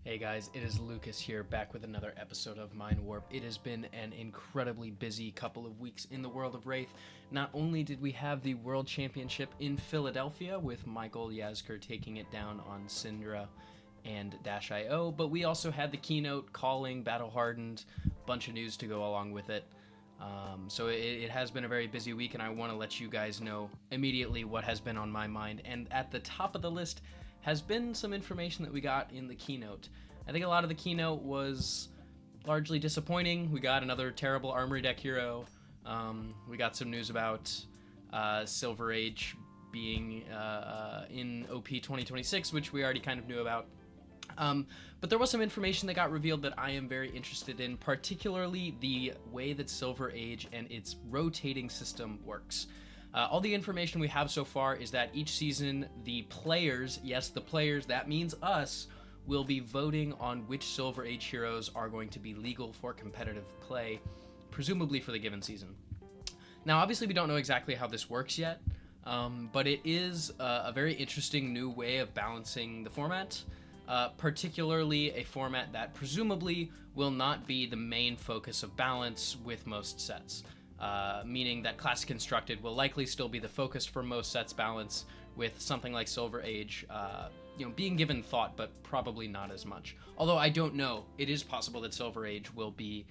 Hey guys, it is Lucas here, back with another episode of Mind Warp. It has been an incredibly busy couple of weeks in the world of Wraith. Not only did we have the World Championship in Philadelphia, with Michael Yazker taking it down on Syndra and Dash.io, but we also had the keynote, calling, Battle Hardened, bunch of news to go along with it. So it has been a very busy week, and I want to let you guys know immediately what has been on my mind. And at the top of the list has been some information that we got in the keynote. I think a lot of the keynote was largely disappointing. We got another terrible Armory deck hero. We got some news about Silver Age being in OP 2026, which we already kind of knew about. But there was some information that got revealed that I am very interested in, particularly the way that Silver Age and its rotating system works. All the information we have so far is that each season the players, yes, the players, that means us, will be voting on which Silver Age heroes are going to be legal for competitive play, presumably for the given season. Now, obviously, we don't know exactly how this works yet, but it is a very interesting new way of balancing the format, particularly a format that presumably will not be the main focus of balance with most sets. Meaning that Classic Constructed will likely still be the focus for most sets balance, with something like Silver Age being given thought, but probably not as much. Although I don't know, it is possible that Silver Age will be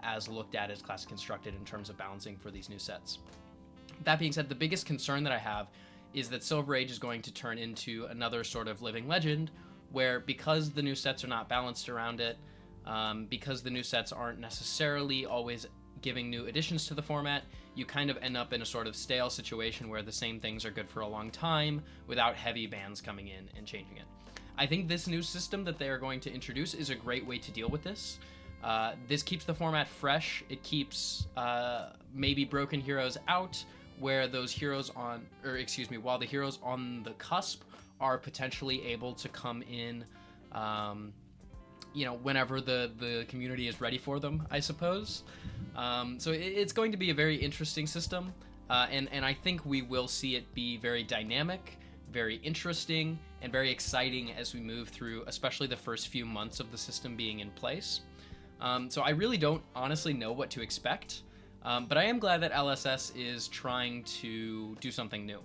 as looked at as Classic Constructed in terms of balancing for these new sets. That being said, the biggest concern that I have is that Silver Age is going to turn into another sort of living legend, where because the new sets are not balanced around it, because the new sets aren't necessarily always giving new additions to the format, you kind of end up in a sort of stale situation where the same things are good for a long time without heavy bans coming in and changing it. I think this new system that they are going to introduce is a great way to deal with this. This keeps the format fresh. It keeps maybe broken heroes out, where those heroes while the heroes on the cusp are potentially able to come in whenever the community is ready for them, I suppose. So it's going to be a very interesting system, and I think we will see it be very dynamic, very interesting, and very exciting as we move through, especially the first few months of the system being in place. So I really don't honestly know what to expect, but I am glad that LSS is trying to do something new.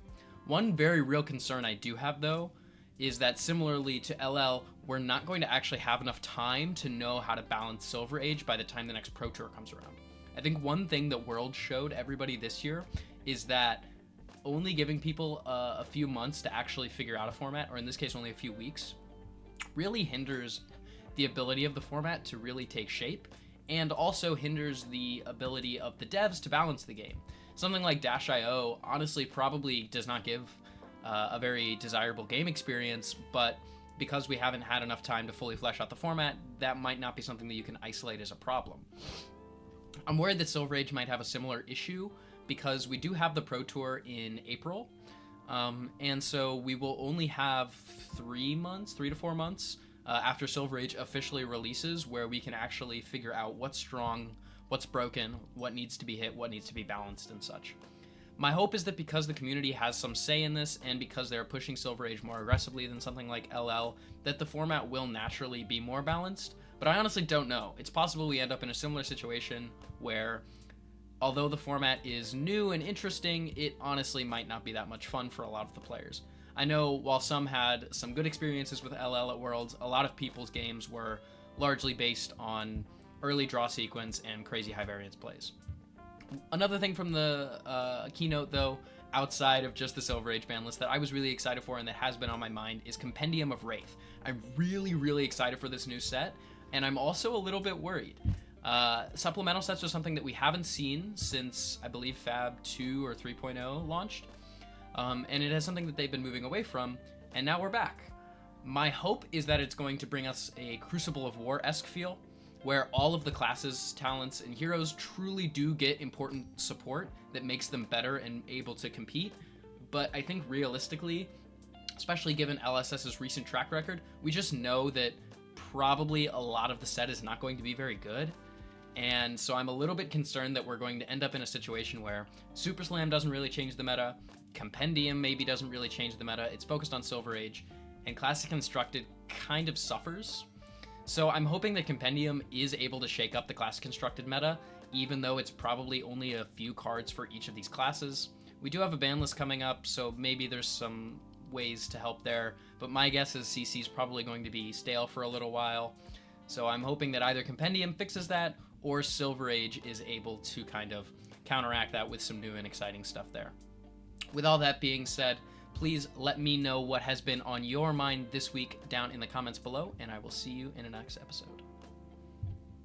One very real concern I do have, though, is that similarly to LL, we're not going to actually have enough time to know how to balance Silver Age by the time the next Pro Tour comes around. I think one thing that World showed everybody this year is that only giving people a few months to actually figure out a format, or in this case only a few weeks, really hinders the ability of the format to really take shape, and also hinders the ability of the devs to balance the game. Something like Dash.io honestly probably does not give a very desirable game experience, but because we haven't had enough time to fully flesh out the format, that might not be something that you can isolate as a problem. I'm worried that Silver Age might have a similar issue, because we do have the Pro Tour in April, and so we will only have 3 to 4 months after Silver Age officially releases, where we can actually figure out what's strong, what's broken, what needs to be hit, what needs to be balanced, and such. My hope is that because the community has some say in this, and because they're pushing Silver Age more aggressively than something like LL, that the format will naturally be more balanced, but I honestly don't know. It's possible we end up in a similar situation where, although the format is new and interesting, it honestly might not be that much fun for a lot of the players. I know while some had some good experiences with LL at Worlds, a lot of people's games were largely based on early draw sequence and crazy high variance plays. Another thing from the keynote, though, outside of just the Silver Age ban list, that I was really excited for and that has been on my mind is Compendium of Wraith. I'm really, really excited for this new set, and I'm also a little bit worried. Supplemental sets are something that we haven't seen since, I believe, Fab 2 or 3.0 launched, and it is something that they've been moving away from, and now we're back. My hope is that it's going to bring us a Crucible of War-esque feel, where all of the classes, talents, and heroes truly do get important support that makes them better and able to compete. But I think realistically, especially given LSS's recent track record, we just know that probably a lot of the set is not going to be very good. And so I'm a little bit concerned that we're going to end up in a situation where Super Slam doesn't really change the meta, Compendium maybe doesn't really change the meta, it's focused on Silver Age, and Classic Constructed kind of suffers. So I'm hoping that Compendium is able to shake up the class constructed meta, even though it's probably only a few cards for each of these classes. We do have a ban list coming up, so maybe there's some ways to help there, but my guess is CC is probably going to be stale for a little while. So I'm hoping that either Compendium fixes that, or Silver Age is able to kind of counteract that with some new and exciting stuff there. With all that being said, please let me know what has been on your mind this week down in the comments below, and I will see you in the next episode.